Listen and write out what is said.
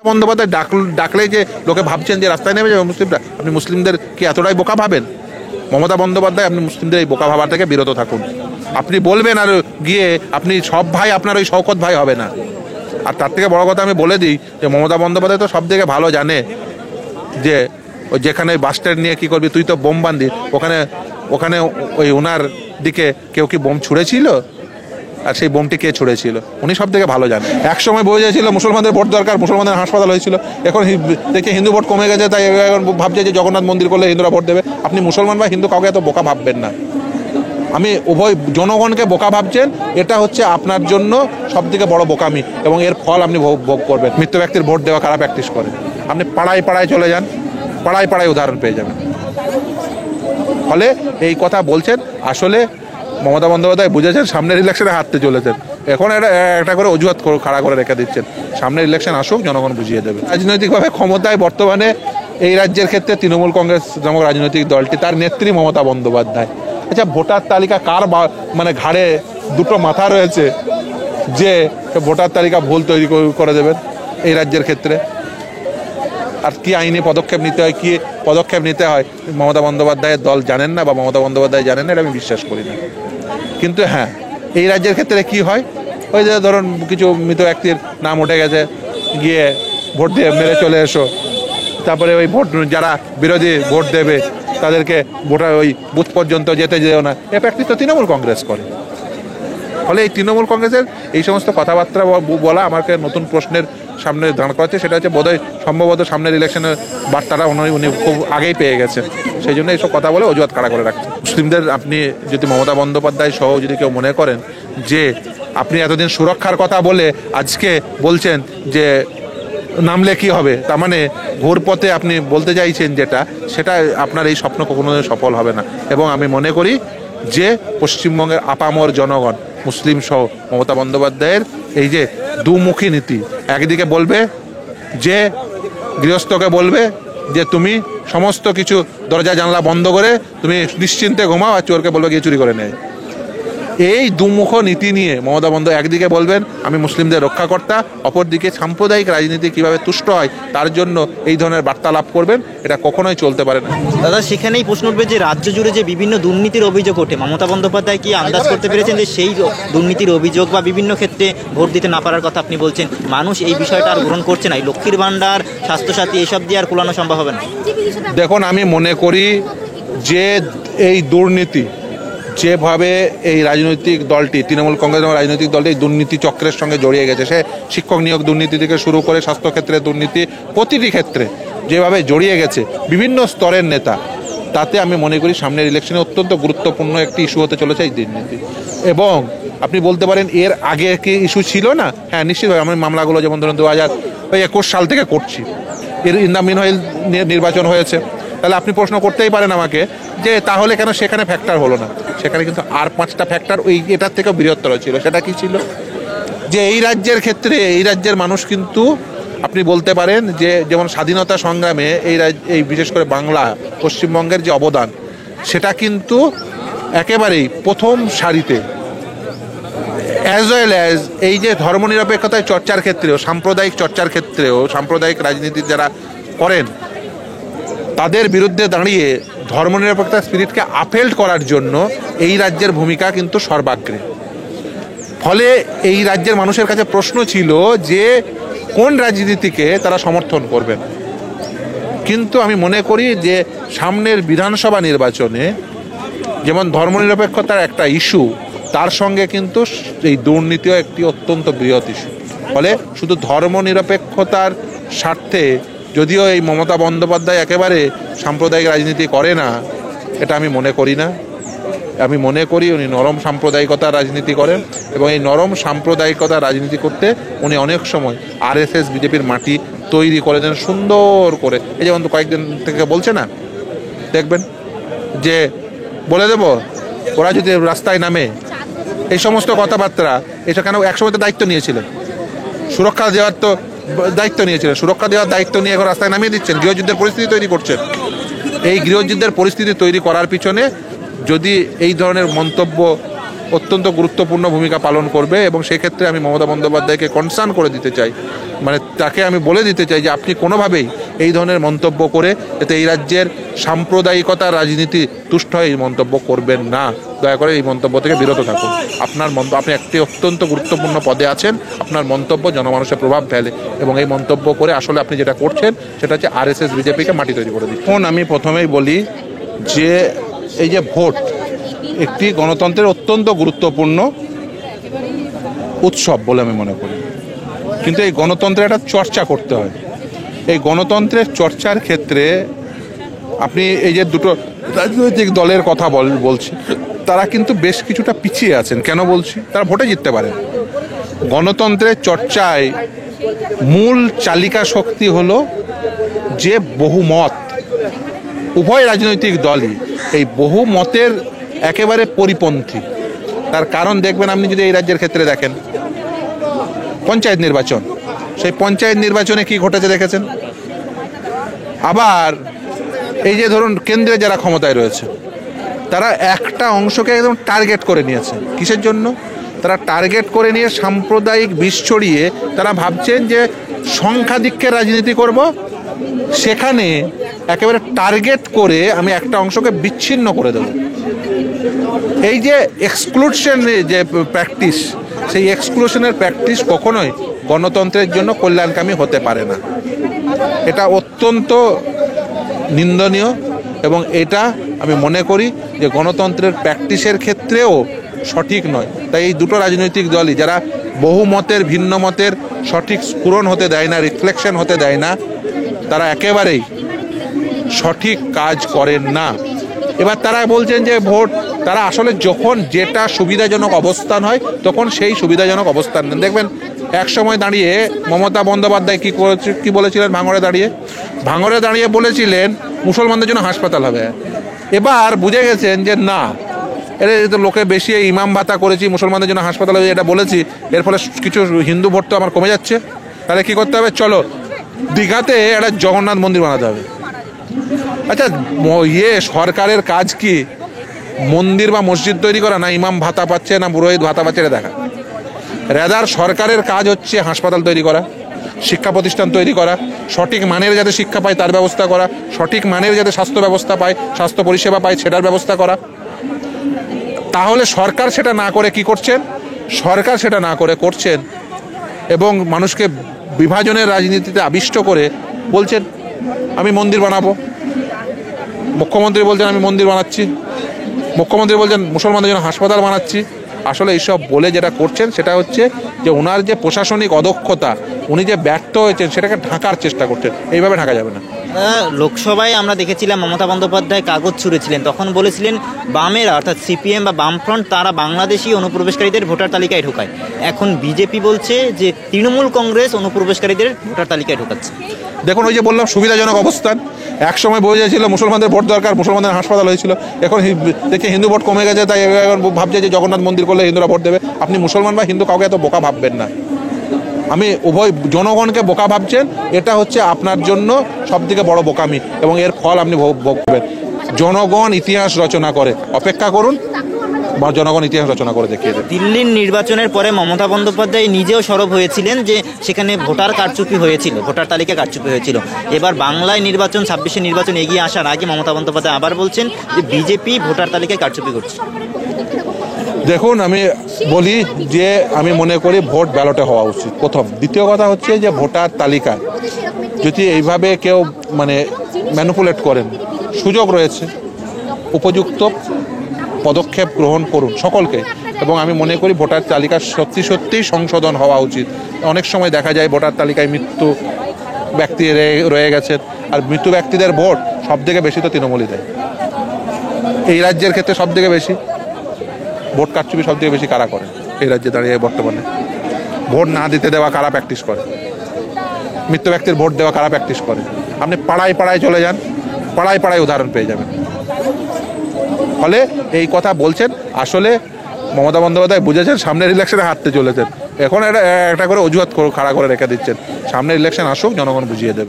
বন্দ্যোপাধ্যায় ডাকলে যে লোকে ভাবছেন যে রাস্তায় নেমে যাবে মুসলিমরা, আপনি মুসলিমদের কি এতটাই বোকা ভাবেন? মমতা বন্দ্যোপাধ্যায়, আপনি মুসলিমদের এই বোকা ভাবা থেকে বিরত থাকুন। আপনি বলবেন আর গিয়ে আপনি সব ভাই আপনার ওই শওকত ভাই হবে না। আর তার থেকে বড় কথা আমি বলে দিই যে মমতা বন্দ্যোপাধ্যায় তো সব থেকে ভালো জানে যে ওই যেখানে বাস স্ট্যান্ড নিয়ে কী করবি, তুই তো বোম বান্ধি, ওখানে ওই ওনার দিকে কেউ কি বোম ছুঁড়েছিল, আর সেই বোমটি কে ছুঁড়েছিল উনি সব থেকে ভালো জানেন। এক সময় বোঝা যাচ্ছিল মুসলমানদের ভোট দরকার, মুসলমানদের হাসপাতাল হয়েছিল, এখন দেখে হিন্দু ভোট কমে গেছে, তাই এখন ভাবছে যে জগন্নাথ মন্দির করলে হিন্দুরা ভোট দেবে। আপনি মুসলমান বা হিন্দু কাউকে এত বোকা ভাববেন না। আমি উভয় জনগণকে বোকা ভাবছেন, এটা হচ্ছে আপনার জন্য সব থেকে বড় বোকামি, এবং এর ফল আপনি ভোগ করবেন। মৃত ব্যক্তির ভোট দেওয়া কারা প্র্যাকটিস করে? আপনি পাড়ায় পাড়ায় চলে যান, পাড়ায় পাড়ায় উদাহরণ পেয়ে যাবেন। ফলে এই কথা বলছেন, আসলে মমতা বন্দ্যোপাধ্যায় বুঝেছেন সামনের ইলেকশনে হারতে চলেছেন, এখন একটা করে অজুহাত খাড়া করে রেখে দিচ্ছেন। সামনের ইলেকশন আসুক, জনগণ বুঝিয়ে দেবে। রাজনৈতিকভাবে ক্ষমতায় বর্তমানে এই রাজ্যের ক্ষেত্রে তৃণমূল কংগ্রেস নামক রাজনৈতিক দলটি, তার নেত্রী মমতা বন্দ্যোপাধ্যায়। আচ্ছা, ভোটার তালিকা কার মানে ঘাড়ে দুটো মাথা রয়েছে যে ভোটার তালিকা ভুল তৈরি করে দেবেন এই রাজ্যের ক্ষেত্রে? আর কি আইনি পদক্ষেপ নিতে হয়, কি পদক্ষেপ নিতে হয় মমতা বন্দ্যোপাধ্যায়ের দল জানেন না, বা মমতা বন্দ্যোপাধ্যায় জানেন না, এটা আমি বিশ্বাস করি না। কিন্তু হ্যাঁ, এই রাজ্যের ক্ষেত্রে কি হয়, ওই যে ধরুন কিছু মৃত ব্যক্তির নাম উঠে গেছে, গিয়ে ভোট দিয়ে মেরে চলে এসো, তারপরে ওই ভোট যারা বিরোধী ভোট দেবে তাদেরকে ভোটার ওই বুথ পর্যন্ত যেতে যেও না, এ প্র্যাকটিস তো তৃণমূল কংগ্রেস করে। ফলে এই তৃণমূল কংগ্রেসের এই সমস্ত কথাবার্তা বলা আমাকে নতুন প্রশ্নের সামনে দাঁড় করাচ্ছে। সেটা হচ্ছে বোধহয় সম্ভবত সামনের ইলেকশনের বার্তাটা উনি খুব আগেই পেয়ে গেছেন, সেই জন্য এইসব কথা বলে অজুহাত খাড়া করে রাখছেন। মুসলিমদের আপনি যদি মমতা বন্দ্যোপাধ্যায় সহ যদি কেউ মনে করেন যে আপনি এতদিন সুরক্ষার কথা বলে আজকে বলছেন যে নামলে কি হবে, তার মানে ঘোর পথে আপনি বলতে চাইছেন যেটা, সেটা আপনার এই স্বপ্ন কখনো সফল হবে না। এবং আমি মনে করি যে পশ্চিমবঙ্গের আপামর জনগণ মুসলিম সহ মমতা বন্দ্যোপাধ্যায়ের এই যে দুমুখী নীতি, একদিকে বলবে যে গৃহস্থকে বলবে যে তুমি সমস্ত কিছু দরজা জানলা বন্ধ করে তুমি নিশ্চিন্তে ঘুমাও, আর চোরকে বলবে গিয়ে চুরি করে নেয়। এই দুমুখ নীতি নিয়ে মমতা বন্দ্যোপাধ্যায় একদিকে বলবেন আমি মুসলিমদের রক্ষাকর্তা, অপরদিকে সাম্প্রদায়িক রাজনীতি কিভাবে তুষ্ট হয় তার জন্য এই ধরনের বার্তালাপ করবেন, এটা কখনোই চলতে পারে না। দাদা, সেখানেই প্রশ্ন উঠবে যে রাজ্য জুড়ে যে বিভিন্ন দুর্নীতির অভিযোগ ওঠে, মমতা বন্দ্যোপাধ্যায় কি আন্দাজ করতে পেরেছেন যে সেই দুর্নীতির অভিযোগ বা বিভিন্ন ক্ষেত্রে ভোট দিতে না পারার কথা আপনি বলছেন, মানুষ এই বিষয়টা আর গ্রহণ করছে না, লক্ষ্মীর ভাণ্ডার, স্বাস্থ্যসাথী এসব দিয়ে আর কুলানো সম্ভব হবে না? দেখুন, আমি মনে করি যে এই দুর্নীতি যেভাবে এই রাজনৈতিক দলটি তৃণমূল কংগ্রেস রাজনৈতিক দলটি দুর্নীতি চক্রের সঙ্গে জড়িয়ে গেছে, সে শিক্ষক নিয়োগ দুর্নীতি থেকে শুরু করে স্বাস্থ্যক্ষেত্রে দুর্নীতি, প্রতিটি ক্ষেত্রে যেভাবে জড়িয়ে গেছে বিভিন্ন স্তরের নেতা, তাতে আমি মনে করি সামনের ইলেকশনে অত্যন্ত গুরুত্বপূর্ণ একটি ইস্যু হতে চলেছে এই দুর্নীতি। এবং আপনি বলতে পারেন এর আগে কি ইস্যু ছিল না? হ্যাঁ, নিশ্চিতভাবে আমি মামলাগুলো যেমন ধরুন 2021 সাল থেকে করছি, এর ইন দ্য মিনওয়াইল নির্বাচন হয়েছে। তাহলে আপনি প্রশ্ন করতেই পারেন আমাকে যে তাহলে কেন সেখানে ফ্যাক্টর হলো না? সেখানে কিন্তু আর 5টা ফ্যাক্টর ওই এটার থেকেও বৃহত্তর ছিল। সেটা কি ছিল? যে এই রাজ্যের ক্ষেত্রে এই রাজ্যের মানুষ কিন্তু আপনি বলতে পারেন যে যেমন স্বাধীনতা সংগ্রামে এই বিশেষ করে বাংলা পশ্চিমবঙ্গের যে অবদান, সেটা কিন্তু একেবারেই প্রথম সারিতে। অ্যাজ ওয়েল অ্যাজ এই যে ধর্মনিরপেক্ষতায় চর্চার ক্ষেত্রেও, সাম্প্রদায়িক চর্চার ক্ষেত্রেও, সাম্প্রদায়িক রাজনীতি যারা করেন তাদের বিরুদ্ধে দাঁড়িয়ে ধর্মনিরপেক্ষতা স্পিরিটকে আপহেল্ড করার জন্য এই রাজ্যের ভূমিকা কিন্তু সর্বাগ্রে। ফলে এই রাজ্যের মানুষের কাছে প্রশ্ন ছিল যে কোন রাজনীতিকে তারা সমর্থন করবেন। কিন্তু আমি মনে করি যে সামনের বিধানসভা নির্বাচনে যেমন ধর্মনিরপেক্ষতার একটা ইস্যু, তার সঙ্গে কিন্তু এই দুর্নীতিও একটি অত্যন্ত বৃহৎ ইস্যু। ফলে শুধু ধর্মনিরপেক্ষতার স্বার্থে, যদিও এই মমতা বন্দ্যোপাধ্যায় একেবারে সাম্প্রদায়িক রাজনীতি করে না, এটা আমি মনে করি না। আমি মনে করি উনি নরম সাম্প্রদায়িকতার রাজনীতি করেন, এবং এই নরম সাম্প্রদায়িকতার রাজনীতি করতে উনি অনেক সময় আরএসএস বিজেপির মাটি তৈরি করে দেন সুন্দর করে। এই যেমন তো কয়েকদিন থেকে বলছে না, দেখবেন যে বলে দেব ওরা যদি রাস্তায় নামে, এই সমস্ত কথাবার্তা। এটা কেন একসময় তো দায়িত্ব নিয়েছিলেন, সুরক্ষা দেওয়ার তো দায়িত্ব নিয়েছিলেন, সুরক্ষা দেওয়ার দায়িত্ব নিয়ে এখন রাস্তায় নামিয়ে দিচ্ছেন, গৃহযুদ্ধের পরিস্থিতি তৈরি করছেন। এই গৃহযুদ্ধের পরিস্থিতি তৈরি করার পিছনে যদি এই ধরনের মন্তব্য অত্যন্ত গুরুত্বপূর্ণ ভূমিকা পালন করবে, এবং সেক্ষেত্রে আমি মমতা বন্দ্যোপাধ্যায়কে কনসার্ন করে দিতে চাই, মানে তাকে আমি বলে দিতে চাই যে আপনি কোনোভাবেই এই ধরনের মন্তব্য করে যাতে এই রাজ্যের সাম্প্রদায়িকতা রাজনীতি তুষ্ট হয়ে এই মন্তব্য করবেন না। দয়া করে এই মন্তব্য থেকে বিরত থাকুন। আপনি একটি অত্যন্ত গুরুত্বপূর্ণ পদে আছেন, আপনার মন্তব্য জনমানুষের প্রভাব ফেলে, এবং এই মন্তব্য করে আসলে আপনি যেটা করছেন সেটা হচ্ছে RSS বিজেপিকে মাটি তৈরি করে দিন। এখন আমি প্রথমেই বলি যে এই যে ভোট একটি গণতন্ত্রের অত্যন্ত গুরুত্বপূর্ণ উৎসব বলে আমি মনে করি, কিন্তু এই গণতন্ত্রের একটা চর্চা করতে হয়। এই গণতন্ত্রের চর্চার ক্ষেত্রে আপনি এই যে দুটো রাজনৈতিক দলের কথা বলছি, তারা কিন্তু বেশ কিছুটা পিছিয়ে আছেন। কেন বলছি? তারা ভোটে জিততে পারে। গণতন্ত্রের চর্চায় মূল চালিকা শক্তি হলো যে বহুমত। উভয় রাজনৈতিক দলই এই বহুমতের একেবারে পরিপন্থী। তার কারণ দেখবেন, আপনি যদি এই রাজ্যের ক্ষেত্রে দেখেন পঞ্চায়েত নির্বাচন, সেই পঞ্চায়েত নির্বাচনে কি ঘটেছে দেখেছেন। আবার এই যে ধরুন কেন্দ্রে যারা ক্ষমতায় রয়েছে, তারা একটা অংশকে একদম টার্গেট করে নিয়েছে। কিসের জন্য? তারা টার্গেট করে নিয়ে সাম্প্রদায়িক বিষ ছড়িয়ে তারা ভাবছেন যে সংখ্যাধিক্যের রাজনীতি করব, সেখানে একেবারে টার্গেট করে আমি একটা অংশকে বিচ্ছিন্ন করে দেব। এই যে এক্সক্লুশন যে প্র্যাকটিস, সেই এক্সক্লুশনের প্র্যাকটিস কখনোই গণতন্ত্রের জন্য কল্যাণকামী হতে পারে না। এটা অত্যন্ত নিন্দনীয়, এবং এটা আমি মনে করি যে গণতন্ত্রের প্র্যাকটিসের ক্ষেত্রেও সঠিক নয়। তাই এই দুটো রাজনৈতিক দলই যারা বহুমতের ভিন্ন মতের সঠিক স্ফুরণ হতে দেয় না, রিফ্লেকশন হতে দেয় না, তারা একেবারেই সঠিক কাজ করেন না। এবার তারা বলছেন যে ভোট, তারা আসলে যখন যেটা সুবিধাজনক অবস্থান হয় তখন সেই সুবিধাজনক অবস্থান নেন। দেখবেন এক সময় দাঁড়িয়ে মমতা বন্দ্যোপাধ্যায় কি বলেছিলেন, ভাঙড়ে দাঁড়িয়ে বলেছিলেন মুসলমানদের জন্য হাসপাতাল হবে। এবার বুঝে গেছেন যে না, এর তো লোকে বেশি ইমাম ভাতা করেছি, মুসলমানদের জন্য হাসপাতাল হবে এটা বলেছি, এর ফলে কিছু হিন্দু ভোট তো আমার কমে যাচ্ছে। তাহলে কি করতে হবে? চলো দীঘাতে একটা জগন্নাথ মন্দির বানাতে হবে। আচ্ছা, সরকারের কাজ কি মন্দির বা মসজিদ তৈরি করা, না ইমাম ভাতা পাচ্ছে, না পুরোহিত ভাতা পাচ্ছে এটা দেখা? রেদার সরকারের কাজ হচ্ছে হাসপাতাল তৈরি করা, শিক্ষা প্রতিষ্ঠান তৈরি করা, সঠিক মানের যাতে শিক্ষা পায় তার ব্যবস্থা করা, সঠিক মানের যাতে স্বাস্থ্য ব্যবস্থা পায়, স্বাস্থ্য পরিষেবা পায় সেটার ব্যবস্থা করা। তাহলে সরকার সেটা না করে কি করছেন? সরকার সেটা না করে করছেন এবং মানুষকে বিভাজনের রাজনীতিতে আবিষ্ট করে বলছেন আমি মন্দির বানাবো। মুখ্যমন্ত্রী বলছেন আমি মন্দির বানাচ্ছি, মুখ্যমন্ত্রী বলছেন মুসলমানদের জন্য হাসপাতাল বানাচ্ছি। আসলে এইসব বলে যেটা করছেন সেটা হচ্ছে যে ওনার যে প্রশাসনিক অদক্ষতা, উনি যে ব্যর্থ হয়েছেন সেটাকে ঢাকার চেষ্টা করছেন। এইভাবে ঢাকা যাবে না। লোকসভায় আমরা দেখেছিলাম মমতা বন্দ্যোপাধ্যায় কাগজ ছুঁড়েছিলেন, তখন বলেছিলেন বামেরা অর্থাৎ CPM বা বামফ্রন্ট তারা বাংলাদেশি অনুপ্রবেশকারীদের ভোটার তালিকায় ঢোকায়। এখন বিজেপি বলছে যে তৃণমূল কংগ্রেস অনুপ্রবেশকারীদের ভোটার তালিকায় ঢোকাচ্ছে। দেখুন, ওই যে বললাম সুবিধাজনক অবস্থান, এক সময় বোঝা যাচ্ছিল মুসলমানদের ভোট দরকার, মুসলমানদের হাসপাতাল হয়েছিল, এখন দেখে হিন্দু ভোট কমে গেছে, তাই এখন ভাবছে যে জগন্নাথ মন্দির করলে হিন্দুরা ভোট দেবে। আপনি মুসলমান বা হিন্দু কাউকে এত বোকা ভাববেন না। আমি উভয় জনগণকে বোকা ভাবছেন, এটা হচ্ছে আপনার জন্য সবথেকে বড় বোকামি, এবং এর ফল আপনি ভোগবেন। জনগণ ইতিহাস রচনা করে, অপেক্ষা করুন, বা জনগণ ইতিহাস রচনা করে দেখিয়ে দেবে। দিল্লির নির্বাচনের পরে মমতা বন্দ্যোপাধ্যায় নিজেও সরব হয়েছিলেন যে সেখানে ভোটার কারচুপি হয়েছিল, ভোটার তালিকা কারচুপি হয়েছিল। এবার বাংলায় নির্বাচন, 26-এর নির্বাচন এগিয়ে আসার আগে মমতা বন্দ্যোপাধ্যায় আবার বলছেন যে বিজেপি ভোটার তালিকায় কারচুপি করছে। দেখুন, আমি বলি যে আমি মনে করি ভোট ব্যালটে হওয়া উচিত প্রথম। দ্বিতীয় কথা হচ্ছে যে ভোটার তালিকায় যদি এইভাবে কেউ ম্যানিপুলেট করেন, সুযোগ রয়েছে, উপযুক্ত পদক্ষেপ গ্রহণ করুন সকলকে। এবং আমি মনে করি ভোটার তালিকা সত্যিই সংশোধন হওয়া উচিত। অনেক সময় দেখা যায় ভোটার তালিকায় মৃত্যু ব্যক্তি রয়ে গেছেন, আর মৃত্যু ব্যক্তিদের ভোট সব থেকে বেশি তো তৃণমূলই দেয়। এই রাজ্যের ক্ষেত্রে সব থেকে বেশি ভোট কারচুপি সব থেকে বেশি কারা করে এই রাজ্যে দাঁড়িয়ে বর্তমানে? ভোট না দিতে দেওয়া কারা প্র্যাকটিস করে, মৃত্যু ব্যক্তির ভোট দেওয়া কারা প্র্যাকটিস করে? আপনি পাড়ায় চলে যান, পাড়ায় উদাহরণ পেয়ে যাবেন। ফলে এই কথা বলছেন, আসলে মমতা বন্দ্যোপাধ্যায় বুঝেছেন সামনের ইলেকশনে হারতে চলেছেন, এখন একটা করে অজুহাত খাড়া করে রেখে দিচ্ছেন। সামনের ইলেকশন আসুক, জনগণ বুঝিয়ে দেবে।